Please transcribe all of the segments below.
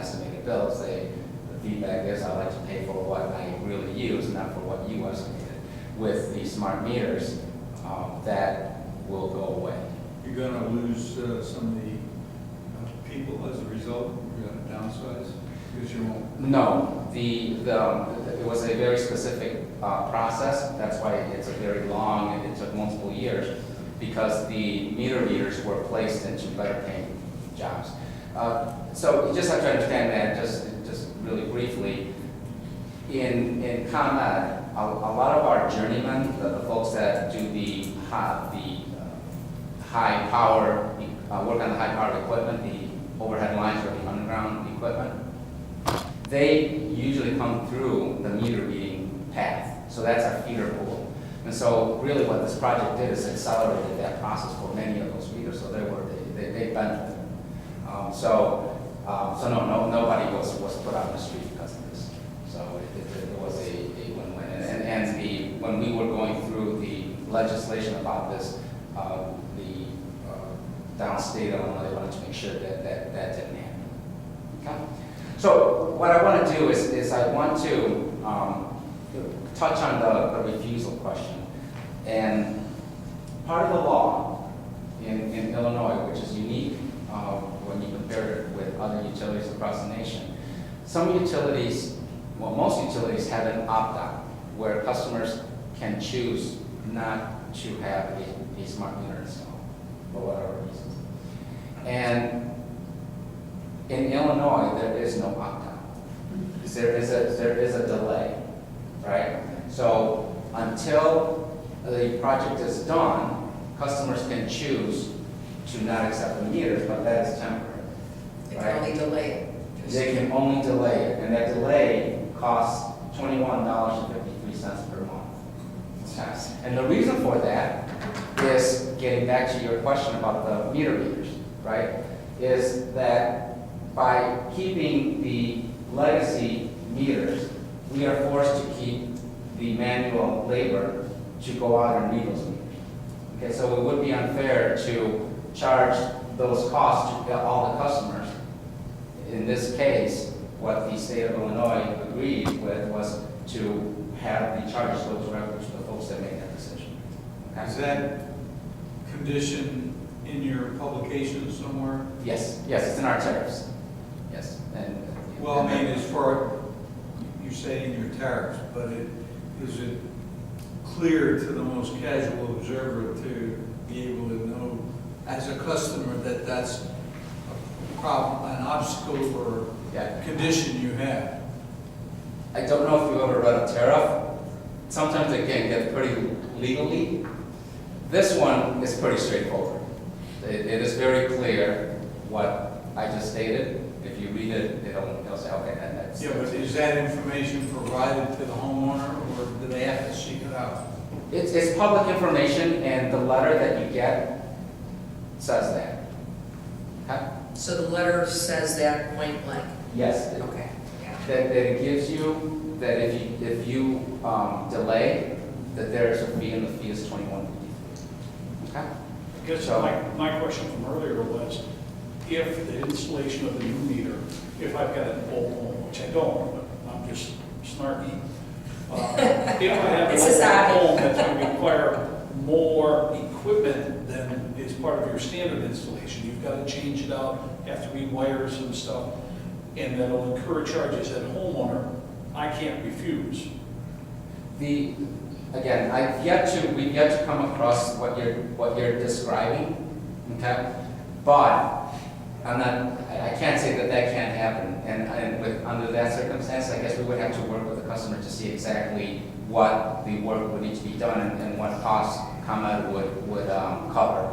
estimated bills. The feedback is, I like to pay for what I really use, not for what you estimated. With the smart meters, that will go away. You're gonna lose some of the people as a result? You're gonna downsize? Because you won't? No, it was a very specific process. That's why it's a very long, and it took multiple years, because the meter readers were placed into better paying jobs. So you just have to understand that, just really briefly, in ComEd, a lot of our journeymen, the folks that do the high power, work on the high power equipment, the overhead lines or the underground equipment, they usually come through the meter reading path. So that's our feeder pool. And so really what this project did is accelerated that process for many of those readers, so they benefited. So nobody was put on the street because of this. So it was a win-win. And when we were going through the legislation about this, the downstate Illinois, they wanted to make sure that didn't happen. Okay? So what I want to do is I want to touch on the refusal question. And part of the law in Illinois, which is unique when you compare it with other utilities across the nation, some utilities, well, most utilities have an opt-out where customers can choose not to have a smart meter installed for whatever reasons. And in Illinois, there is no opt-out. There is a delay, right? So until the project is done, customers can choose to not accept the meters, but that is temporary. They can only delay it. They can only delay it, and that delay costs $21.53 per month. And the reason for that is, getting back to your question about the meter readers, right, is that by keeping the legacy meters, we are forced to keep the manual labor to go out and read those meters. Okay, so it would be unfair to charge those costs to all the customers. In this case, what the state of Illinois agreed with was to have the charges go directly to the folks that make that decision. Okay? Is that condition in your publication somewhere? Yes, it's in our tariffs. Yes. Well, I mean, as far, you say in your tariffs, but is it clear to the most casual observer to be able to know as a customer that that's a problem, an obstacle or condition you have? I don't know if you ever read a tariff. Sometimes it can get pretty legally. This one is pretty straightforward. It is very clear what I just stated. If you read it, it'll say, okay, that's... Yeah, but is that information provided to the homeowner, or do they have to seek it out? It's public information, and the letter that you get says that. Okay? So the letter says that point blank? Yes. Okay. Yeah. That it gives you, that if you delay, that there is a fee, and the fee is $21.53. Okay? I guess So- my question from earlier was, if the installation of the new meter, if I've got an old home, which I don't, but I'm just snarky, if I have It's an a old home that's going to require more equipment than is part of your standard installation, you've got to change it out, have to rewire some stuff, and that'll incur charges as a homeowner, I can't refuse. Again, we've yet to come across what you're describing, okay? But I can't say that can't happen. And under that circumstance, I guess we would have to work with the customer to see exactly what the work would need to be done and what costs ComEd would cover.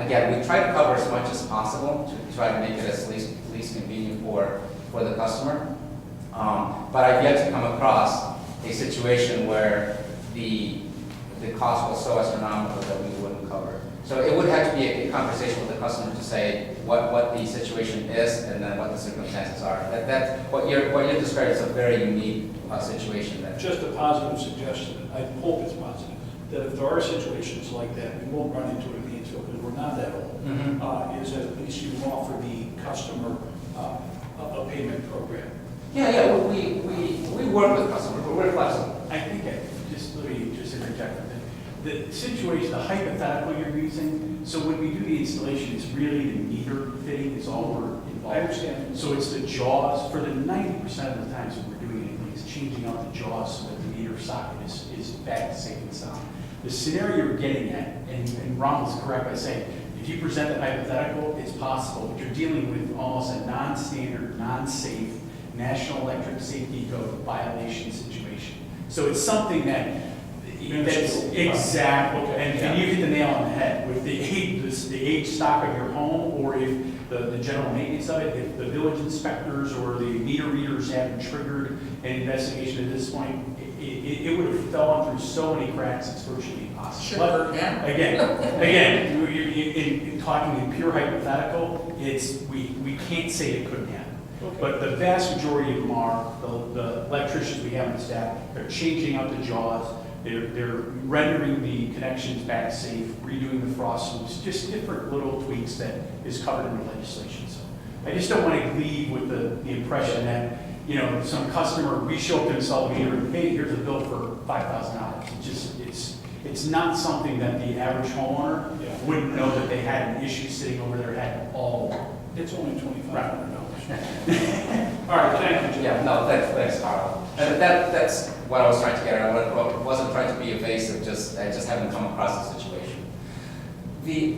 Again, we try to cover as much as possible to try to make it as least convenient for the customer. But I've yet to come across a situation where the cost was so astronomical that we wouldn't cover it. So it would have to be a conversation with the customer to say what the situation is and then what the circumstances are. That's what you're describing is a very unique situation. Just a positive suggestion, I hope it's positive, that if there are situations like that, we won't run into it in Hainesville because we're not that old, is that at least you offer the customer a payment program. Yeah, we work with customers, but we're flexible. I think, let me just interject. The situation, the hypothetical you're using, so when we do the installation, it's really the meter fitting is all we're involved. I understand. So it's the jaws, for the 90% of the times when we're doing anything, it's changing out the jaws so that the meter socket is back to safe and sound. The scenario you're getting at, and Ron was correct by saying, if you present the hypothetical, it's possible, but you're dealing with almost a non-standard, non-safe, National Electric Safety Code violation situation. So it's something that's exactly, and you hit the nail on the head with the age stock of your home, or if the general maintenance of it, if the village inspectors or the meter readers haven't triggered an investigation at this point, it would have fallen through so many cracks, it's virtually impossible. Should have burned down. Again, in talking in pure hypothetical, we can't say it couldn't happen. Okay. But the vast majority of them are, the electricians we have on staff, they're changing out the jaws, they're rendering the connections back safe, redoing the frost loops, just different little tweaks that is covered in the legislation. So I just don't want to leave with the impression that, some customer, we show up to install a meter, and hey, here's a bill for $5,000. It's not something that the average homeowner wouldn't know that they had an issue sitting over their head all along. It's only $2,500. All right, thank you, Jim. Yeah, no, thanks, Carl. And that's what I was trying to get at. I wasn't trying to be evasive, I just haven't come across the situation.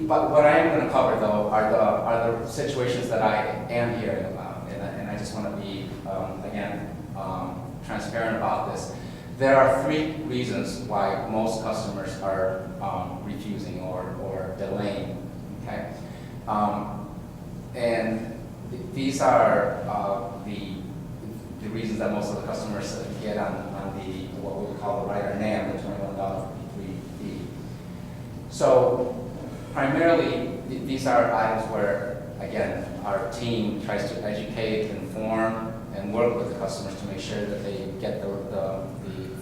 But what I am going to cover, though, are the situations that I am hearing about, and I just want to be, again, transparent about this. There are 3 reasons why most customers are refusing or delaying, okay? And these are the reasons that most of the customers get on what we would call the rider NAM, the $21 fee. So primarily, these are items where, again, our team tries to educate, inform, and work with the customers to make sure that they get the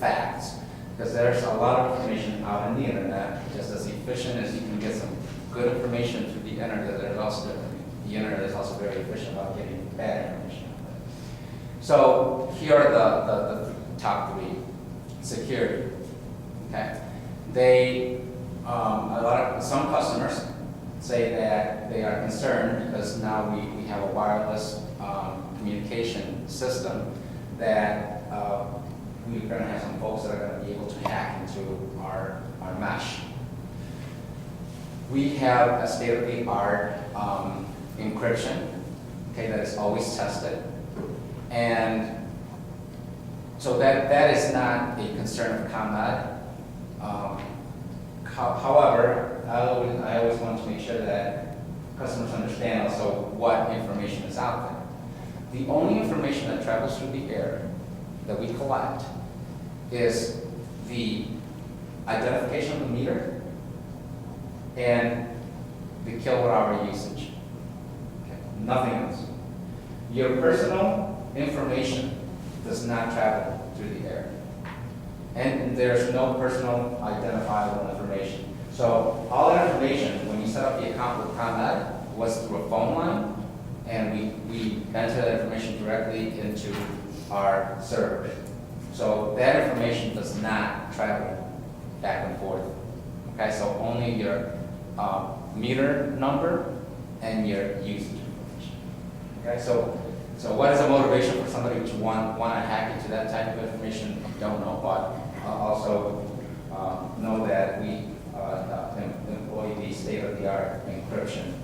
facts. Because there's a lot of information out in the internet, just as efficient as you can get some good information through the internet, the internet is also very efficient about getting bad information. So here are the top 3. Security. Okay, some customers say that they are concerned because now we have a wireless communication system that we're going to have some folks that are going to be able to hack into our mesh. We have a state-of-the-art encryption, okay, that is always tested, and so that is not a concern of ComEd. However, I always want to make sure that customers understand also what information is out there. The only information that travels through the air that we collect is the identification of the meter and the kilowatt hour usage. Okay, nothing else. Your personal information does not travel through the air. And there's no personal identifiable information. So all that information, when you set up the account with ComEd, was through a phone line, and we enter that information directly into our server. So that information does not travel back and forth. Okay, so only your meter number and your usage information. Okay, so what is the motivation for somebody to want to hack into that type of information? Don't know, but also know that we employ the state-of-the-art encryption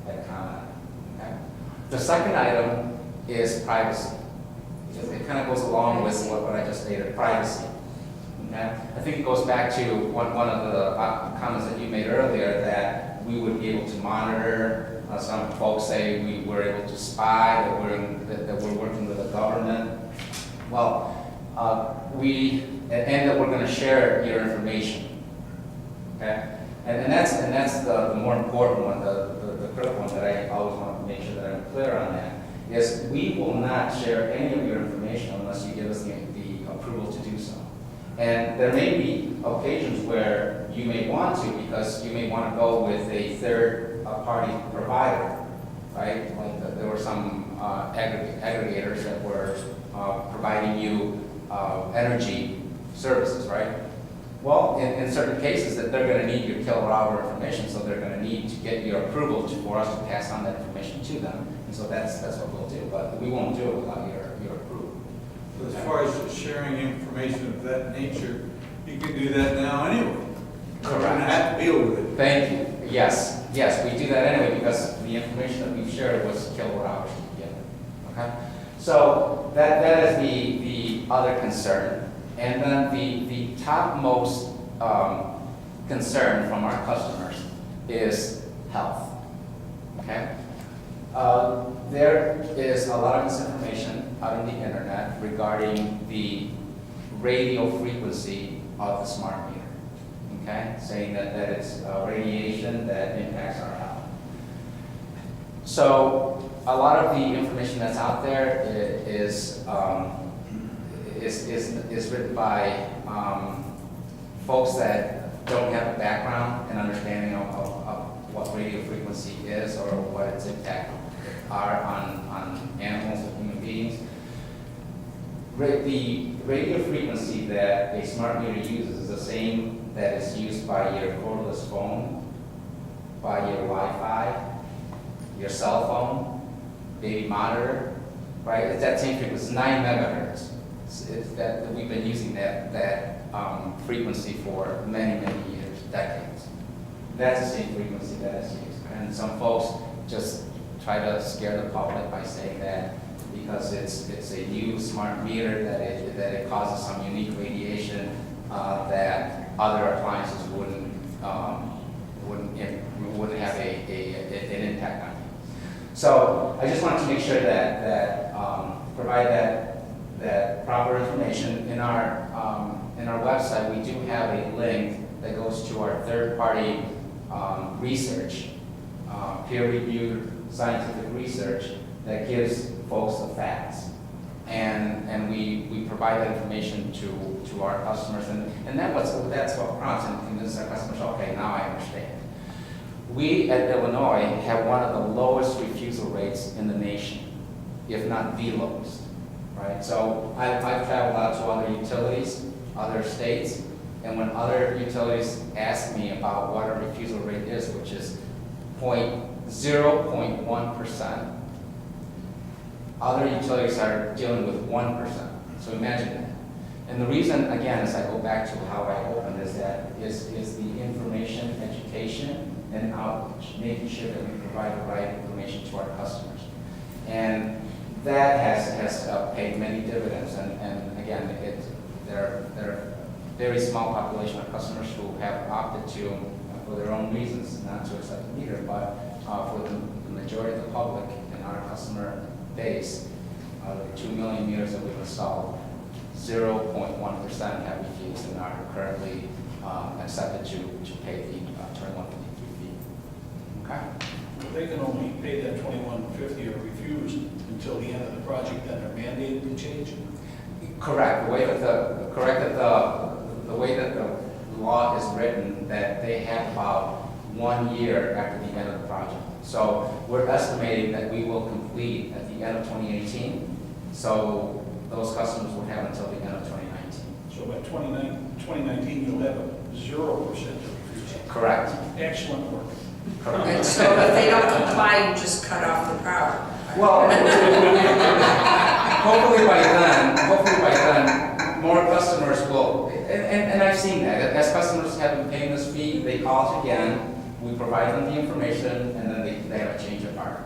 at ComEd. Okay? The second item is privacy. It kind of goes along with what I just stated, privacy. Okay? I think it goes back to one of the comments that you made earlier, that we would be able to monitor. Some folks say we were able to spy, that we're working with the government. Well, and that we're going to share your information. Okay, and that's the more important one, the critical one that I always want to make sure that I'm clear on. That is, we will not share any of your information unless you give us the approval to do so. And there may be occasions where you may want to, because you may want to go with a third-party provider, right? Like there were some aggregators that were providing you energy services, right? Well, in certain cases, that they're gonna need your kilowatt hour information, so they're gonna need to get your approval for us to pass on that information to them. And so that's what we'll do, but we won't do it without your approval. As far as sharing information of that nature, you can do that now anyway. You're gonna have to deal with it. Thank you. Yes, we do that anyway because the information that we've shared was kilowatt hours to begin with. Okay? So that is the other concern. And then the topmost concern from our customers is health. Okay? There is a lot of misinformation out on the internet regarding the radio frequency of the smart meter. Okay? Saying that it's radiation that impacts our health. So a lot of the information that's out there is written by folks that don't have a background and understanding of what radio frequency is or what its impact are on animals and human beings. The radio frequency that a smart meter uses is the same that is used by your cordless phone, by your Wi-Fi, your cell phone, baby monitor, right? It's that same frequency. It's 9 megahertz. It's that we've been using that frequency for many years, decades. That's the same frequency that is used. And some folks just try to scare the public by saying that because it's a new smart meter that it causes some unique radiation that other appliances wouldn't have an impact on you. So I just wanted to make sure that provide that proper information. In our website, we do have a link that goes to our third-party research, peer-reviewed scientific research that gives folks the facts. And we provide that information to our customers, and that's what prompts and convinces our customers, okay, now I understand. We at Illinois have one of the lowest refusal rates in the nation, if not the lowest, right? So I've traveled out to other utilities, other states, and when other utilities ask me about what a refusal rate is, which is 0.1%, other utilities are dealing with 1%. So imagine that. And the reason, again, as I go back to how I opened, is the information, education, and outreach, making sure that we provide the right information to our customers. And that has paid many dividends. And again, there are a very small population of customers who have opted to, for their own reasons, not to accept the meter, but for the majority of the public in our customer base, the 2 million meters that we've installed, 0.1% have refused and are currently accepted to pay the 2153 fee. Okay? They can only pay that 2150 or refuse until the end of the project, then they're mandated to change? Correct. The way that the law is written, that they have about 1 year after the end of the project. So we're estimating that we will complete at the end of 2018. So those customers would have until the end of 2019. So by 2019, you'll have a 0% of refusal. Correct. Excellent work. Correct. And so if they don't comply, you just cut off the power. Well, hopefully by then, more customers will, and I've seen that. As customers have been paying this fee, they call us again, we provide them the information, and then they have a change of heart.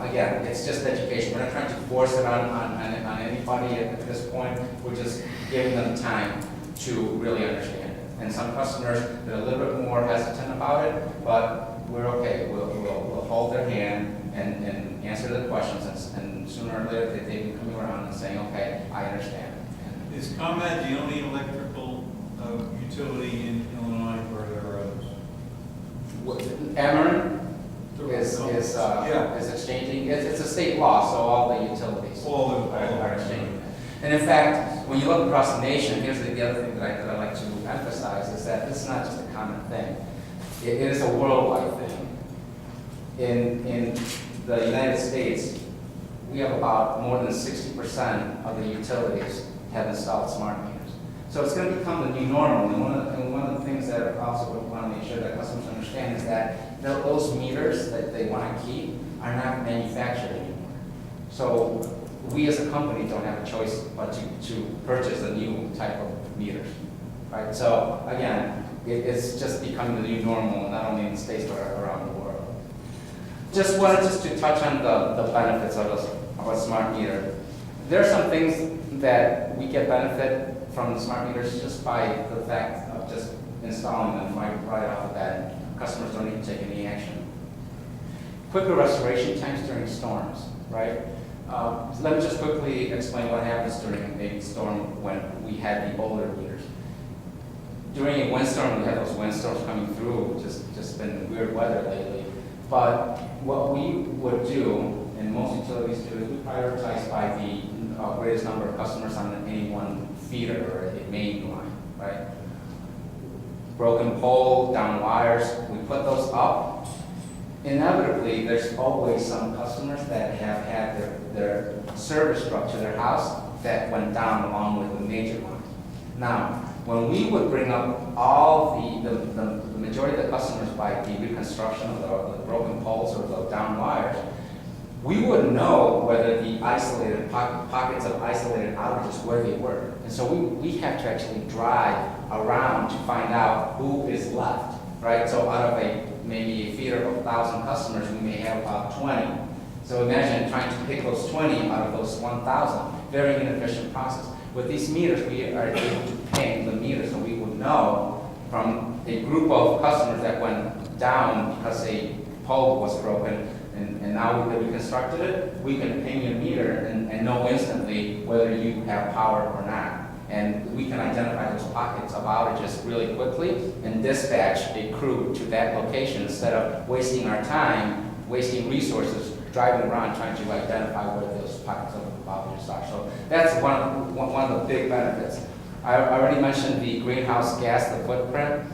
Again, it's just education. We're not trying to force it on anybody at this point. We're just giving them time to really understand it. And some customers, they're a little bit more hesitant about it, but we're okay. We'll hold their hand and answer the questions, and sooner or later they've been coming around and saying, okay, I understand. Is ComEd the only electrical utility in Illinois, or are there others? Ameren is exchanging, it's a state law, so all the utilities are exchanging. And in fact, when you look across the nation, here's the other thing that I like to emphasize, is that this is not just a common thing. It is a worldwide thing. In the United States, we have about more than 60% of the utilities have installed smart meters. So it's going to become the new normal, and one of the things that I also would want to make sure that customers understand is that those meters that they want to keep are not manufactured anymore. So we as a company don't have a choice but to purchase a new type of meters, right? So again, it's just becoming the new normal, not only in the States but around the world. Just wanted to touch on the benefits of a smart meter. There are some things that we get benefit from the smart meters just by the fact of just installing them right off the bat. Customers don't need to take any action. Quicker restoration times during storms, right? Let me just quickly explain what happens during a storm when we had the older meters. During a windstorm, we had those windstorms coming through, just been weird weather lately. But what we would do, and most utilities do, is we prioritize by the greatest number of customers on any one feeder or a main line, right? Broken pole, down wires, we put those up. Inevitably, there's always some customers that have had their service structure, their house, that went down along with the major line. Now, when we would bring up all the majority of the customers by the reconstruction of the broken poles or the down wires, we would know whether the isolated pockets of isolated outages, where they were. And so we have to actually drive around to find out who is left, right? So out of maybe a feeder of 1,000 customers, we may have about 20. So imagine trying to pick those 20 out of those 1,000. Very inefficient process. With these meters, we are able to ping the meters, so we would know from a group of customers that went down because a pole was broken, and now that we constructed it, we can ping your meter and know instantly whether you have power or not. And we can identify those pockets of outages really quickly and dispatch a crew to that location instead of wasting our time, wasting resources, driving around trying to identify where those pockets of outages are. So that's one of the big benefits. I already mentioned the greenhouse gas, the footprint.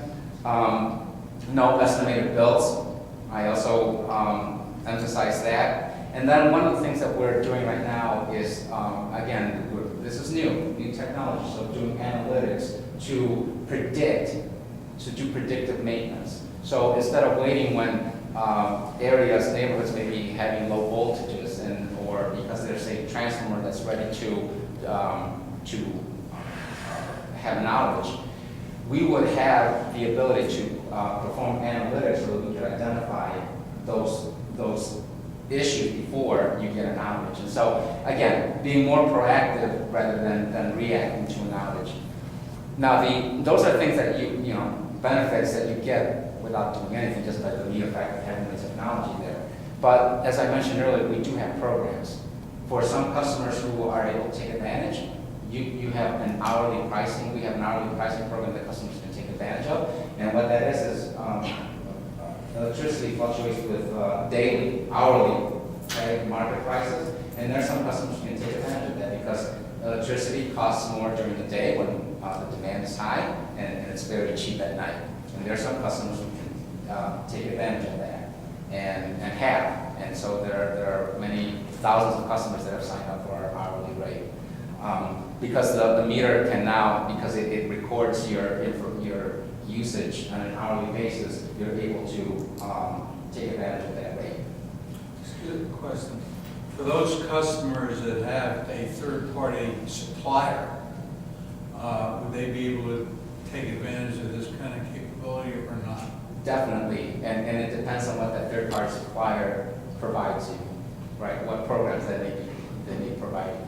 No estimated bills. I also emphasize that. And then one of the things that we're doing right now is, again, this is new technology, so doing analytics to predict, to do predictive maintenance. So instead of waiting when areas, neighborhoods may be having low voltages or because there's a transformer that's ready to have an outage, we would have the ability to perform analytics so that we could identify those issues before you get an outage. And so, again, being more proactive rather than reacting to an outage. Now, those are things that benefits that you get without doing anything, just by the mere fact of having the technology there. But as I mentioned earlier, we do have programs. For some customers who are able to take advantage, you have an hourly pricing. We have an hourly pricing program that customers can take advantage of. And what that is electricity fluctuates with daily, hourly market prices. And there are some customers who can take advantage of that because electricity costs more during the day when the demand is high, and it's very cheap at night. And there are some customers who can take advantage of that and have. And so there are many thousands of customers that have signed up for our hourly rate. Because the meter can now, because it records your usage on an hourly basis, you're able to take advantage of that rate. Good question. For those customers that have a third-party supplier, would they be able to take advantage of this kind of capability or not? Definitely, and it depends on what that third-party supplier provides you, right? What programs that they may provide you.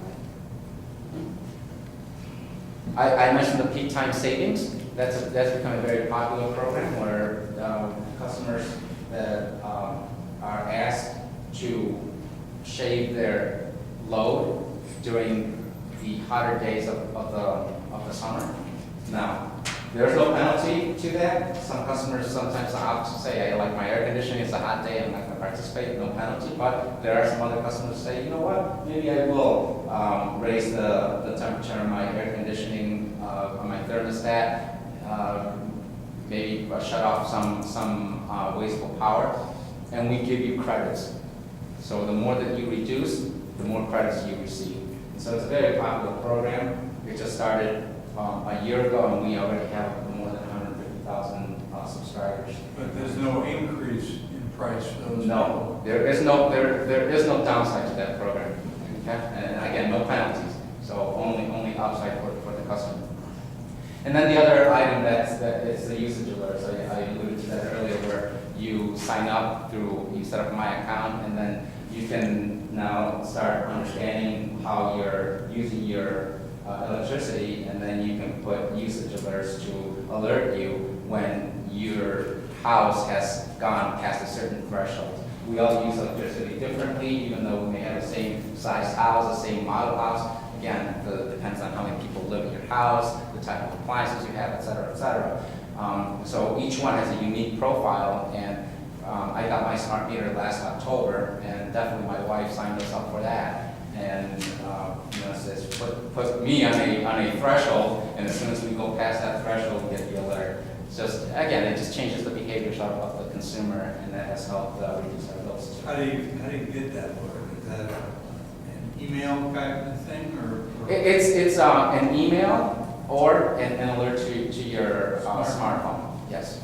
I mentioned the peak time savings. That's become a very popular program where customers that are asked to shave their load during the hotter days of the summer. Now, there's no penalty to that. Some customers sometimes opt to say, I like my air conditioning, it's a hot day, I'm not going to participate, no penalty. But there are some other customers who say, you know what, maybe I will raise the temperature of my air conditioning, on my thermostat, maybe shut off some wasteful power, and we give you credits. So the more that you reduce, the more credits you receive. And so it's a very popular program. It just started a year ago, and we already have more than 150,000 subscribers. But there's no increase in price for those No, people? there is no downside to that program. Okay? And again, no penalties. So only upside for the customer. And then the other item that is the usage alerts. I alluded to that earlier, where you sign up you set up my account, and then you can now start understanding how you're using your electricity, and then you can put usage alerts to alert you when your house has gone past a certain threshold. We all use electricity differently, even though we may have the same size house, the same model house. Again, it depends on how many people live in your house, the type of appliances you have, et cetera, et cetera. So each one has a unique profile, and I got my smart meter last October, and definitely my wife signed us up for that. And it says put me on a threshold, and as soon as we go past that threshold, we get the alert. It's just, again, it just changes the behaviors of the consumer, and that has helped reduce our bills too. How do you get that alert? Is that an email kind of thing, or? It's an email or an alert to your smartphone. Yes.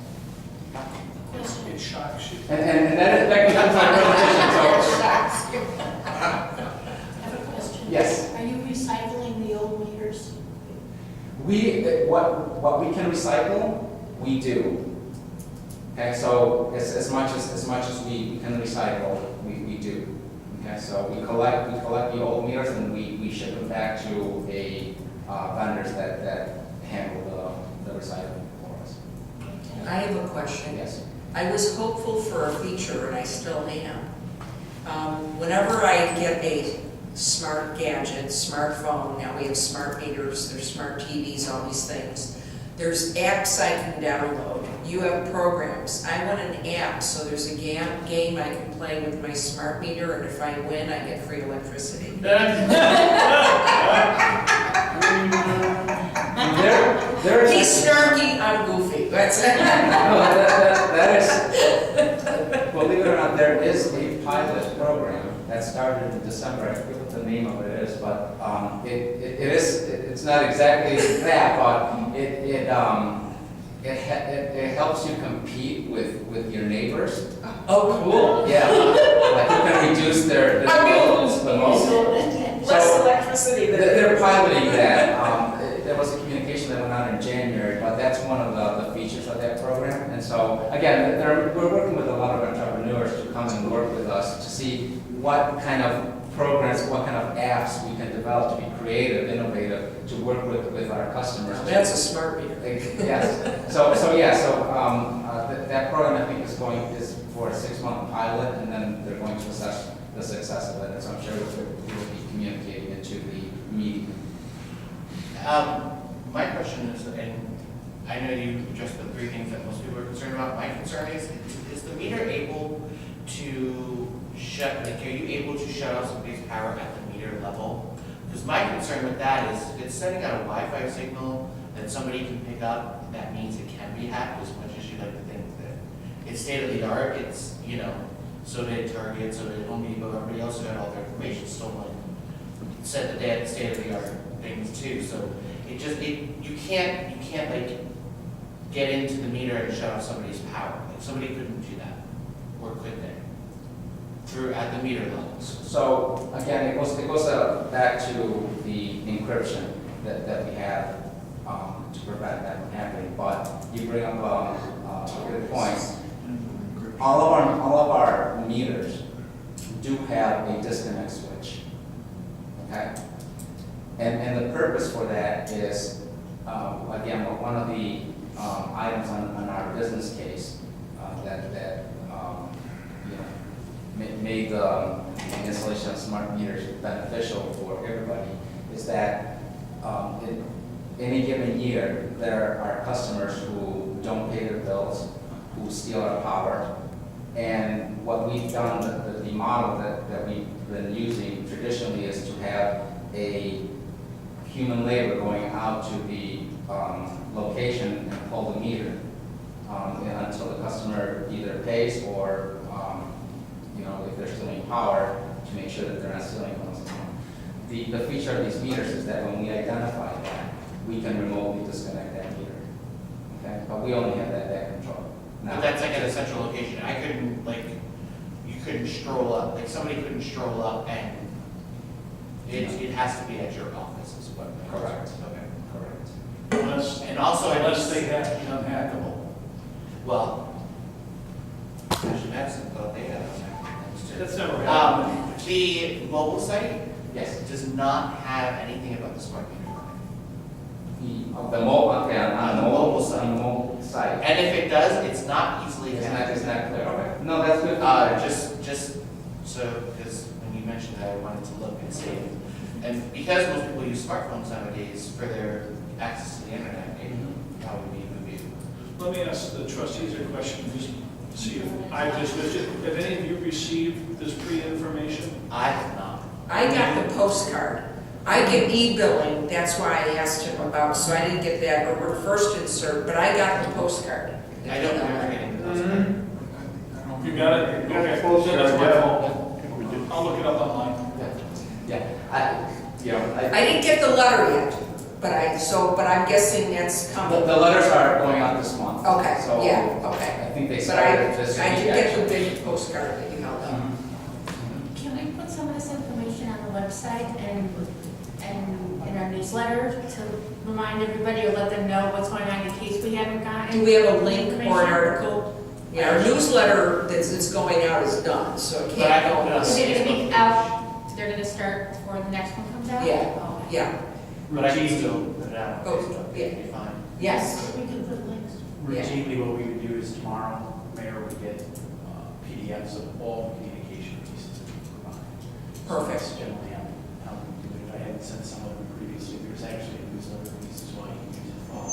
It shocks you. And that becomes my repetition. So I have a question. yes, Are you recycling the old meters? what we can recycle, we do. Okay, so as much as we can recycle, we do. Okay, so we collect the old meters, and we ship them back to vendors that handle the recycling for us. I have a question. Yes. I was hopeful for a feature, and I still am. Whenever I get a smart gadget, smartphone, now we have smart meters, there's smart TVs, all these things. There's apps I can download. You have programs. I want an app, so there's a game I can play with my smart meter, and if I win, I get free electricity. There is He's snarky, I'm goofy, that's it. No, that is, believe it or not, there is a pilot program that started in December. I forget what the name of it is, but it's not exactly that, but it helps you compete with your neighbors. Oh, cool. Yeah, like you can reduce their bills the most. Less electricity than. They're piloting that. There was a communication that went out in January, but that's one of the features of that program. And so, again, we're working with a lot of entrepreneurs to come and work with us to see what kind of programs, what kind of apps we can develop to be creative, innovative, to work with our customers. That's a smart meter. Yes. So that program, I think, is for a 6-month pilot, and then they're going to assess the success of it. And so I'm sure we will be communicating it to the meeting. My question is, and I know you addressed the 3 things that most people are concerned about. My concern is the meter able to are you able to shut off somebody's power at the meter level? Because my concern with that is if it's sending out a Wi-Fi signal that somebody can pick up, that means it can be hacked as much as you like to think that it's state of the art. It's, so did Target, so did Home Depot, everybody else who had all their information stolen said that they had state of the art things too. So you can't like get into the meter and shut off somebody's power. Like somebody couldn't do that, or could they? Through at the meter levels. So again, it goes back to the encryption that we have to prevent that from happening. But you bring up a good point. All of our meters do have a disconnect switch. Okay, and the purpose for that is again, one of the items on our business case that made the installation of smart meters beneficial for everybody is that in any given year, there are customers who don't pay their bills, who steal our power. And what we've done, the model that we've been using traditionally is to have a human labor going out to the location and pull the meter until the customer either pays or if they're stealing power, to make sure that they're not stealing from us. the feature of these meters is that when we identify that, we can remotely disconnect that meter. Okay, but we only have that control. But that's like at a central location. I couldn't, like, you couldn't stroll up, like, somebody couldn't stroll up and it has to be at your office is what. Correct. Okay. Correct. Unless, And also, unless they have to be unhackable. well, actually, that's, well, they have. That's never happened. The mobile site Yes. does not have anything about the smart meter. The mobile, okay, on the mobile site. On the mobile site. And if it does, it's not easily It's connected. not clear, okay. No, that's good. Just so, because when you mentioned that, I wanted to look and see. And because most people use smartphones nowadays for their access to the internet, it probably would be. Let me ask the trustees a question, just see if I just missed it. Have any of you received this pre-information? I have not. I got the postcard. I get e-billing, that's why I asked him about, so I didn't get that or first insert, but I got the postcard. I don't remember getting the postcard. You got it? Okay, that's my fault. I'll look it up online. Yeah, I didn't get the letter yet, but I'm guessing that's the coming. letters are going out this month. Okay, So yeah, okay. I think they But started this week. I did get the actually. big postcard that you held up. Can we put some of this information on the website and in our newsletter to remind everybody or let them know what's going on in case we haven't gotten? Do we have a link or an article? Yeah, our newsletter that's going out is done, so it But I can't don't go. know. Is it gonna be out, they're gonna start before the next one comes out? Yeah. Oh, okay. Yeah, But I can still put it out. Oh, so yeah. it'll be fine. yes. We can put links. Routinely, what we would do is tomorrow, Mayor would get PDFs of all communication pieces that we provide. Perfect. That's generally how we do it. If I hadn't sent some of them previously, there's actually a newsletter release as well, you can use it for all.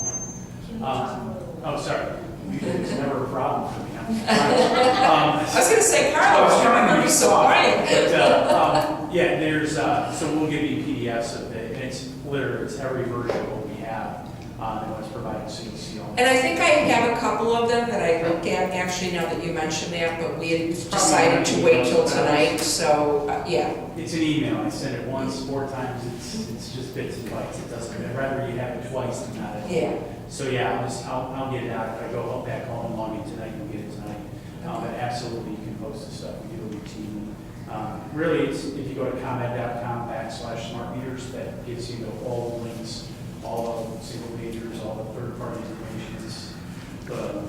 Can you talk a little? Oh, sorry. It's never a problem for me. I was gonna say, Carlos, you remember me so quiet. But, yeah, there's, so we'll give you PDFs of it, and it's literally, it's every version of what we have, and what's provided, so you can see all. And I think I have a couple of them that I looked at, actually, now that you mentioned that, but we had decided to wait till tonight, so, yeah. It's an email, I sent it once, 4 times, it's just bits and bytes, it doesn't, I'd rather you have it twice than not. Yeah. So, yeah, I'll get it out, if I go back home and log in tonight, you'll get it tonight. But absolutely, you can post the stuff, we do it routinely. Really, it's, if you go to ComEd.com/smart meters, that gives you all the links, all the single majors, all the third-party information, the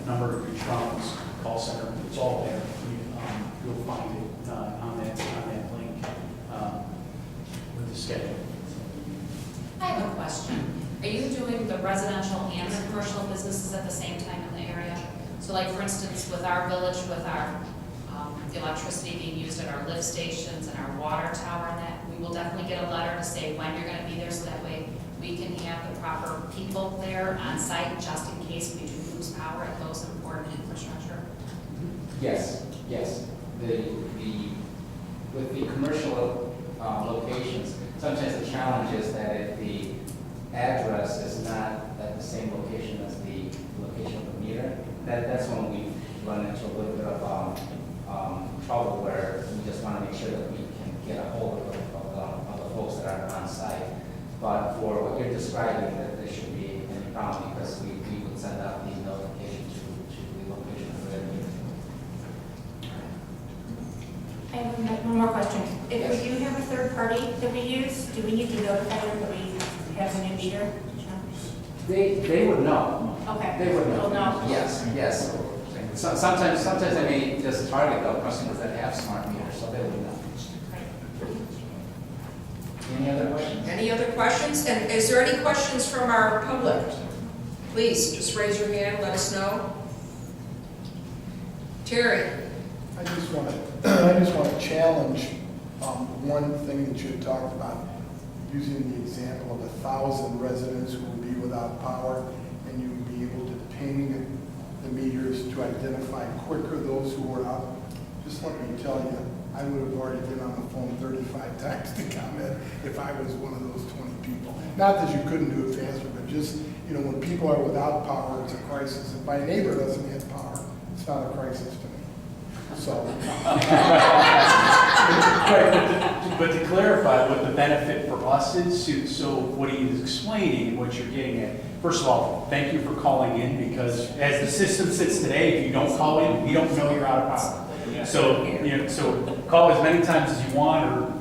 number of your phones, call center, it's all there. You'll find it on that link with the schedule. I have a question. Are you doing the residential and the commercial businesses at the same time in the area? So like, for instance, with our village, with our electricity being used at our lift stations and our water tower and that, we will definitely get a letter to say when you're gonna be there, so that way we can have the proper people there on site, just in case we do lose power at those important infrastructure. Yes, yes. With the commercial locations, sometimes the challenge is that if the address is not at the same location as the location of the meter, that's when we run into a little bit of trouble, where we just want to make sure that we can get a hold of the folks that are on site. But for what you're describing, that there shouldn't be any problem, because we would send out the notification to the location of their meter. I have one more question. If we do have a third party that we use, do we need to notify them that we have a new meter? They would know. Okay. They would know. They'll know. Yes, yes. Sometimes I may just target the customers that have smart meters, so they would know. Any other questions? Any other questions? And is there any questions from our public? Please, just raise your hand, let us know. Terry? I just want to challenge one thing that you had talked about, using the example of 1,000 residents who will be without power, and you would be able to ping the meters to identify quicker those who were out. Just let me tell you, I would have already been on the phone 35 times to comment if I was one of those 20 people. Not that you couldn't do it faster, but just, you know, when people are without power, it's a crisis. If my neighbor doesn't have power, it's not a crisis to me. So, Right, but to clarify what the benefit for us is, so what he is explaining and what you're getting at, first of all, thank you for calling in, because as the system sits today, if you don't call in, we don't know you're out of power. So, so call as many times as you want, or,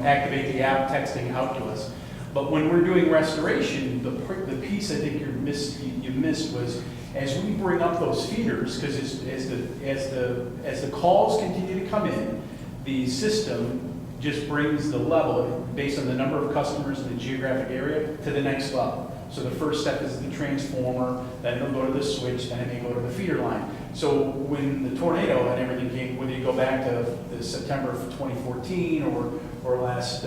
activate the app, texting out to us. But when we're doing restoration, the piece I think you missed was, as we bring up those feeders, because as the calls continue to come in, the system just brings the level, based on the number of customers in the geographic area, to the next level. So the first step is the transformer, then it'll go to the switch, then it may go to the feeder line. So when the tornado and everything came, whether you go back to the September of 2014 or last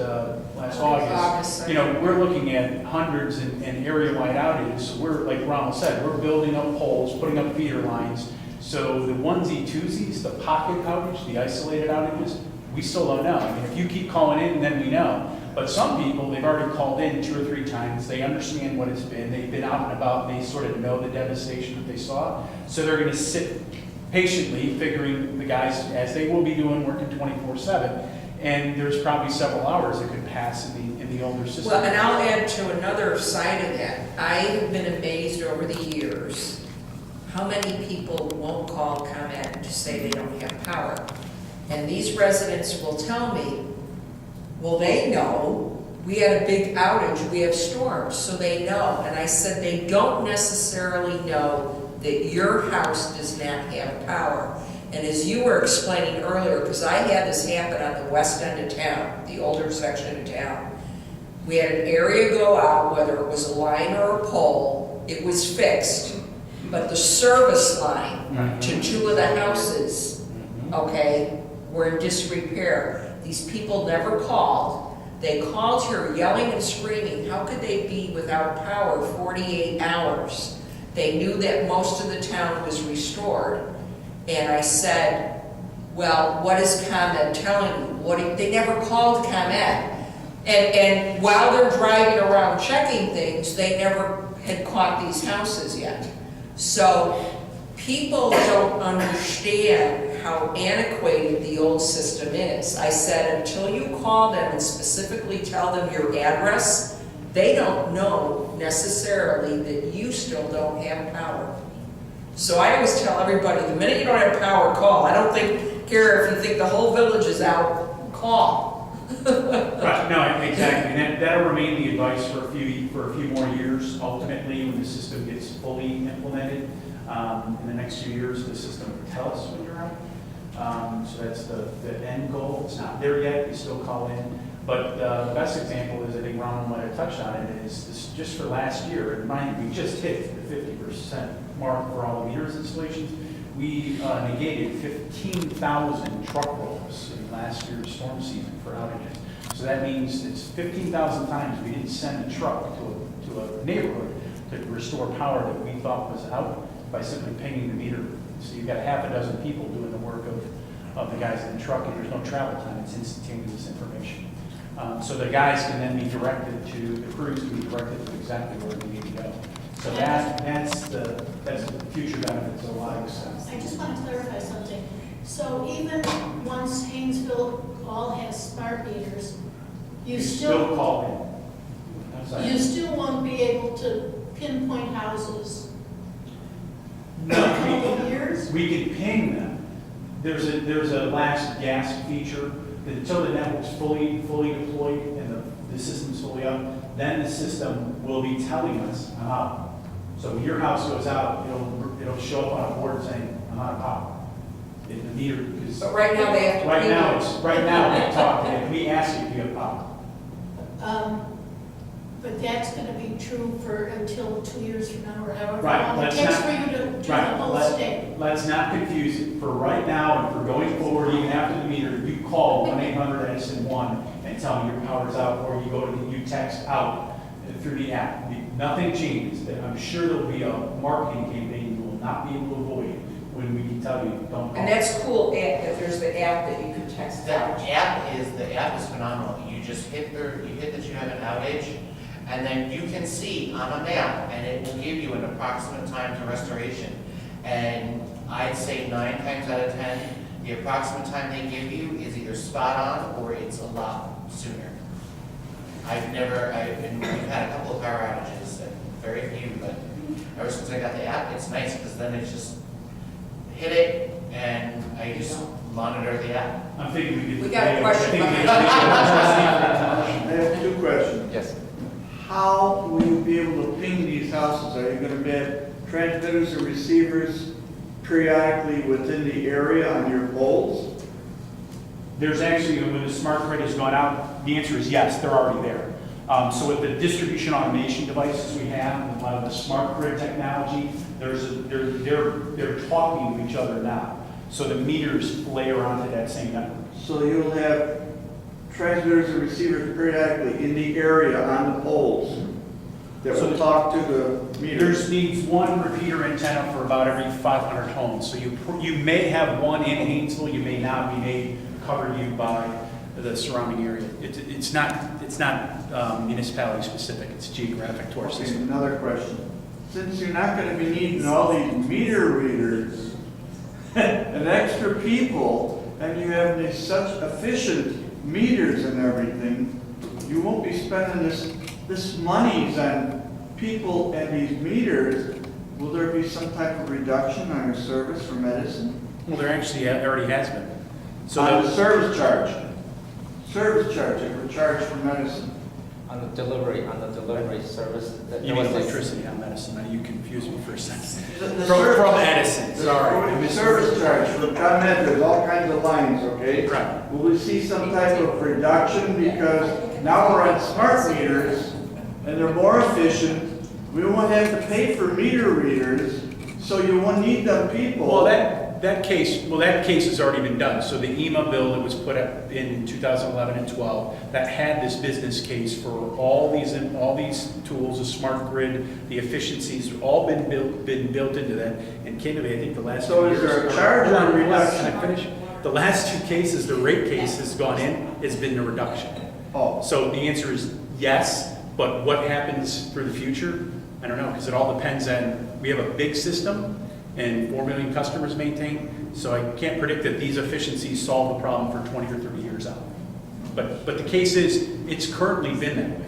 August, we're looking at hundreds and area-wide outages. So we're, like Ronald said, we're building up poles, putting up feeder lines. So the onesie twosies, the pocket outage, the isolated outages, we still don't know. I mean, if you keep calling in, then we know. But some people, they've already called in 2 or 3 times. They understand what it's been. They've been out and about. And they sort of know the devastation that they saw. So they're going to sit patiently, figuring the guys, as they will be doing, working 24/7. And there's probably several hours that could pass in the older system. Well, and I'll add to another side of that. I have been amazed over the years how many people won't call ComEd to say they don't have power. And these residents will tell me, well, they know. We had a big outage, we have storms, so they know. And I said, they don't necessarily know that your house does not have power. And as you were explaining earlier, because I had this happen on the west end of town, the older section of town, we had an area go out, whether it was a line or a pole, it was fixed. But the service line to 2 of the houses, okay, were in disrepair. These people never called. They called here yelling and screaming. How could they be without power 48 hours? They knew that most of the town was restored. And I said, well, what is ComEd telling you? They never called ComEd. And while they're driving around checking things, they never had caught these houses yet. So people don't understand how antiquated the old system is. I said, until you call them and specifically tell them your address, they don't know necessarily that you still don't have power. So I always tell everybody, the minute you don't have power, call. I don't care if you think the whole village is out, call. Right, no, exactly, and that'll remain the advice for a few more years. Ultimately, when the system gets fully implemented, in the next few years, the system will tell us when you're out. So that's the end goal. It's not there yet, you still call in. But the best example is, I think Ronald might have touched on it, is this, just for last year, and mind you, we just hit the 50% mark for all the meters installations. We negated 15,000 truck rolls in last year's storm season for outages. So that means it's 15,000 times we didn't send a truck to a neighborhood to restore power that we thought was out by simply pinging the meter. So you've got half a dozen people doing the work of the guys in the truck, and there's no travel time. It's instantaneous information. So the guys can then be directed the crews can be directed to exactly where they need to go. So that's the future benefits of a lot of this. I just want to clarify something. So even once Hainesville all has smart meters, you still call in. You still won't be able to pinpoint houses No, in a couple of years? we can ping them. There's a last gasp feature that until the network's fully deployed and the system's fully up, then the system will be telling us I'm out. So when your house goes out, it'll show up on a board saying I'm out of power. The meter, because But right now they have to. right now we talk and we ask you if you have power. But that's going to be true for until 2 years from now, or however Right, long it let's takes not- for you to do the Right, whole state. let's not confuse it. For right now and for going forward, even after the meter, you call 1-800-EDISON-1 and tell me your power's out, or you text out through the app. Nothing changes. I'm sure there'll be a marketing campaign you will not be able to avoid when we tell you don't call. And that's cool, that there's the app that you can text The out. app is phenomenal. You just hit that you have an outage, and then you can see on a map, and it will give you an approximate time to restoration. And I'd say 9 times out of 10, the approximate time they give you is either spot on or it's a lot sooner. And we've had a couple of power outages, and very few, but ever since I got the app, it's nice, because then it's just hit it, and I just monitor the app. I'm thinking We got a question behind I have two questions. Yes. How will you be able to ping these houses? Are you gonna have transmitters or receivers periodically within the area on your poles? There's actually, when the smart grid has gone out, the answer is yes, they're already there. So with the distribution automation devices we have, a lot of the smart grid technology, they're talking to each other now. So the meters layer onto that same network. So you'll have transmitters and receivers periodically in the area on the poles that So will talk to the There's meters. needs one repeater antenna for about every 500 homes. So you may have one in Hainesville, you may not. We may cover you by the surrounding area. It's not municipality specific. It's geographic to our Okay, system. another question. Since you're not gonna be needing all these meter readers and extra people, and you have these such efficient meters and everything, you won't be spending this monies on people and these meters. Will there be some type of reduction on your service for medicine? Well, there actually already has been. So On the the- service charge, if we're charged for medicine. On the delivery service. you mean electricity on medicine. Now you confused me for a second. The From service- Edison, sorry. The service charge for ComEd, there's all kinds of lines, okay? Right. Will we see some type of reduction because now we're on smart meters and they're more efficient? We won't have to pay for meter readers, so you won't need them people. Well, that case has already been done. So the EMA bill that was put up in 2011 and 12, that had this business case for all these tools, the smart grid, the efficiencies, all been built into that. And candidly, I think the last So two is years. there a charge or a reduction? Can I finish? The last two cases, the rate case has gone in, has been a reduction. Oh, So the answer is yes, but what happens for the future? I don't know, because it all depends on, we have a big system and 4 million customers maintained, so I can't predict that these efficiencies solve the problem for 20 or 30 years out. But the case is, it's currently been that way.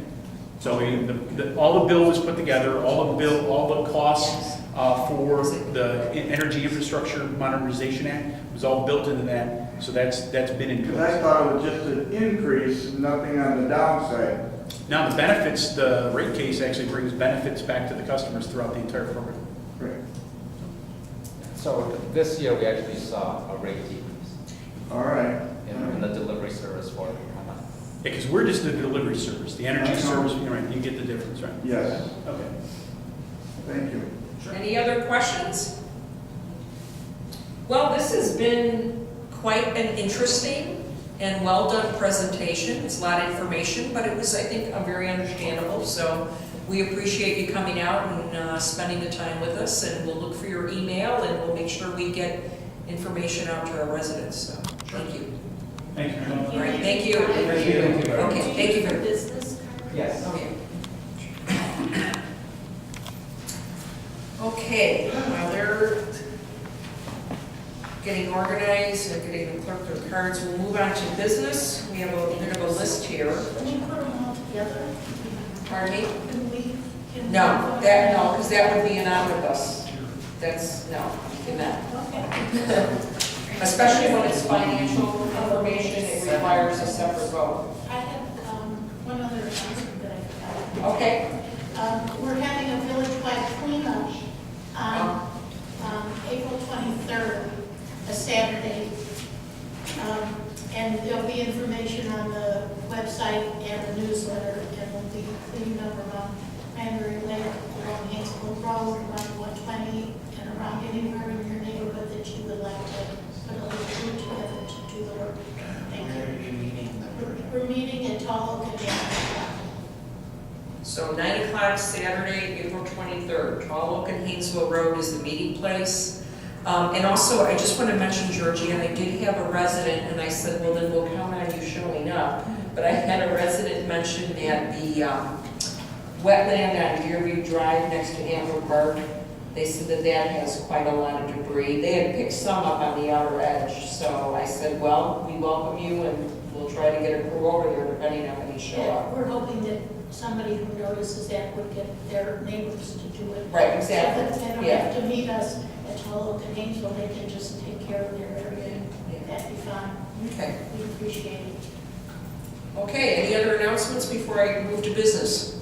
So all the bill was put together, all the costs for the Energy Infrastructure Modernization Act was all built into that, so that's been in because I place. thought it was just an increase, nothing on the downside. Now, the benefits, the rate case actually brings benefits back to the customers throughout the entire program. Right. So this year, we actually saw a rate decrease All right. in the delivery service for Because we're just the delivery service, the energy I know. service, right, you get the difference, right? Yes, Okay. thank you. Any other questions? Well, this has been quite an interesting and well-done presentation. It's a lot of information, but it was, I think, very understandable. So we appreciate you coming out and spending the time with us, and we'll look for your email, and we'll make sure we get information out to our residents. So, thank you. Thank you. All right, thank you. Thank you. Okay, thank you very much. Business card? Yes. Okay, while they're getting organized and getting the clerk their cards, we'll move on to business. We have a bit of a list here. Can we put them all together? Pardon me? Can No, because that would be an omnibus. No, cannot. Okay. Especially when it's financial information, it requires a separate vote. I have one other announcement that I forgot. Okay, We're having a village-wide cleanup on April 23rd, a Saturday. And there'll be information on the website and the newsletter, and we'll be cleaning up around Cranberry Lake, along Hainesville Road, around 120, and around anywhere in your neighborhood that you would like to put a little group together to do the work. Thank Where are you. you meeting? We're meeting at Tall Oak again. so 9 o'clock Saturday, April 23rd. Tall Oak and Hainesville Road is the meeting place. And also, I just want to mention, Georgianne, I did have a resident, and I said, well, then we'll count on you showing up. But I had a resident mention that the wetland on Deerview Drive next to Antler Park, They said that that has quite a lot of debris. They had picked some up on the outer edge, so I said, well, we welcome you and we'll try to get a crew over there depending on when you show Yeah, up. we're hoping that somebody who notices that would get their neighbors to do it. Right, exactly. So that they don't Yeah. have to meet us at 12 in Hainesville, they can just take care of their area. That'd be fine. Okay. We appreciate it. Okay, any other announcements before I move to business?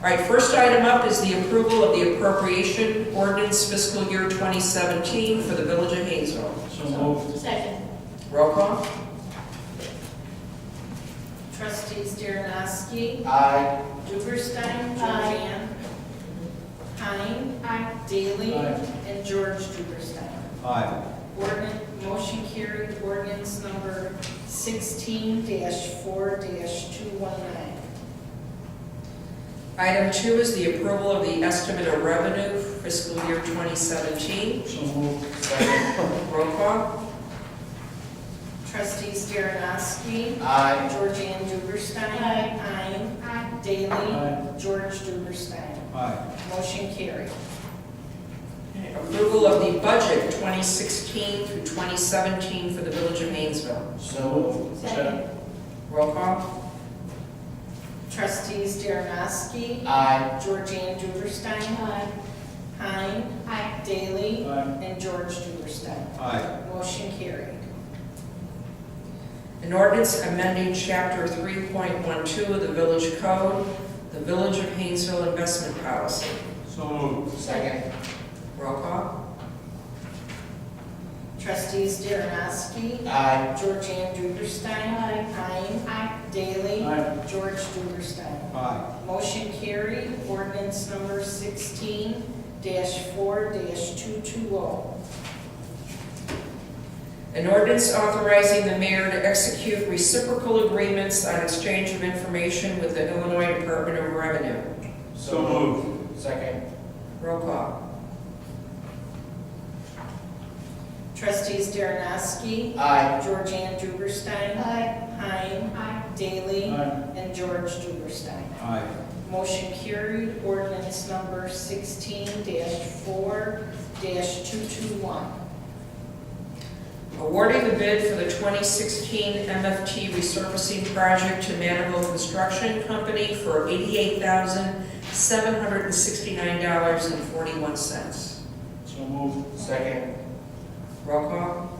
All right, first item up is the approval of the appropriation ordinance fiscal year 2017 for the Village of Hainesville. So moved. Second. Roll call? Trustees Derenoski, Aye. Duberstein, Joanne, Hein, Daly, Aye. and George Duberstein. Aye. Motion carried, ordinance number 16-4-219. Item 2 is the approval of the estimate of revenue for fiscal year 2017. So moved. Second. Roll call? Trustees Derenoski, Aye. Georgianne Duberstein, Aye. Hein, Daly, Aye. George Duberstein. Aye. Motion carried. Approval of the budget 2016 through 2017 for the Village of Hainesville. So moved. Second. Roll call? Trustees Derenoski, Aye. Georgianne Duberstein, Aye. Hein, Daly, Aye. and George Duberstein. Aye. Motion carried. An ordinance amending Chapter 3.12 of the Village Code, the Village of Hainesville investment policy. So moved. Second. Roll call? Trustees Derenoski, Aye. Georgianne Duberstein, Hein, Daly, Aye. George Duberstein. Aye. Motion carried. Ordinance number 16-4-220. An ordinance authorizing the mayor to execute reciprocal agreements on exchange of information with the Illinois Department of Revenue. So moved. Second. Roll call? Trustees Derenoski, Aye. Georgianne Duberstein, Aye. Hein, Daly, Aye. and George Duberstein. Aye. Motion carried. Ordinance number 16-4-221. Awarding the bid for the 2016 MFT resurfacing project to Maniville Construction Company for $88,769.41. So moved. Second. Roll call?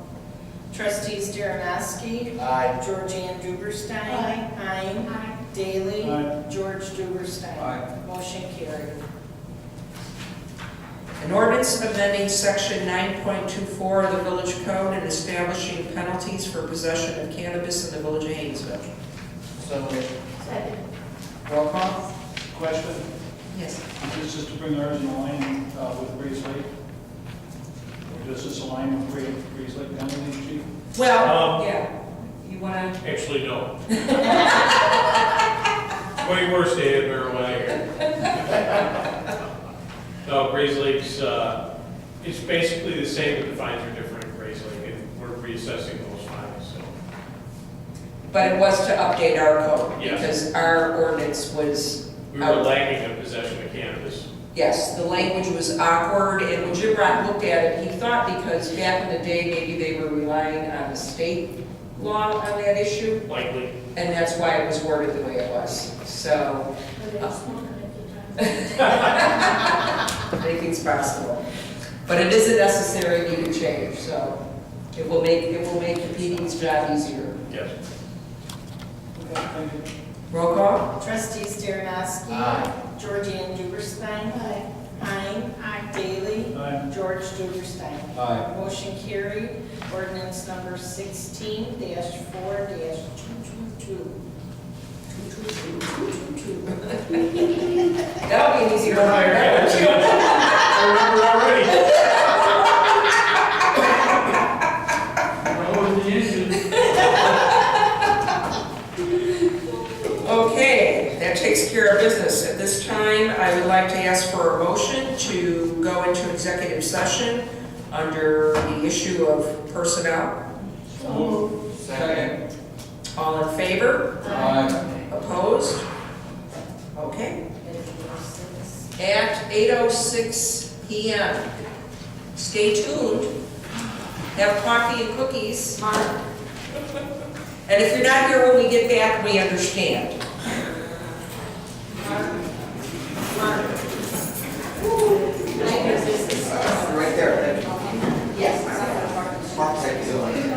Trustees Derenoski, Aye. Georgianne Duberstein, Aye. Hein, Daly, Aye. George Duberstein. Aye. Motion carried. An ordinance amending section 9.24 of the Village Code and establishing penalties for possession of cannabis in the Village of Hainesville. So moved. Second. Roll call? Question? Yes. Is this just to bring ours in line with Grace Lake? Or does this align with Grace Lake penalties, chief? Well, yeah. You wanna? Actually, no. Way worse day of marijuana here. No, Grays Lake's, it's basically the same, but the fines are different in Grays Lake, and we're reassessing those fines, so. But it was to update our code. Yes. Because our ordinance was, We were lacking in possession of cannabis. yes, the language was awkward, and when Jim Rock looked at it, he thought because back in the day, maybe they were relying on the state law on that issue, Likely. and that's why it was worded the way it was. So, But they were smoking at the time. anything's possible. But it isn't necessary to change, so it will make the PD's job easier. Yes. Thank you. Roll call? Trustees Derenoski, Aye. Georgianne Duberstein, Aye. Hein, Daly, Aye. George Duberstein. Aye. Motion carried. Ordinance number 16-4-222. That'll be an easier one. I remember already. What was the issue? Okay, that takes care of business. At this time, I would like to ask for a motion to go into executive session under the issue of personnel. So moved. Second. All in favor? Aye. Opposed? Okay. At 8:06 PM. Stay tuned. Have coffee and cookies. And if you're not here when we get back, we understand. Right there. Yes. Mark's like doing.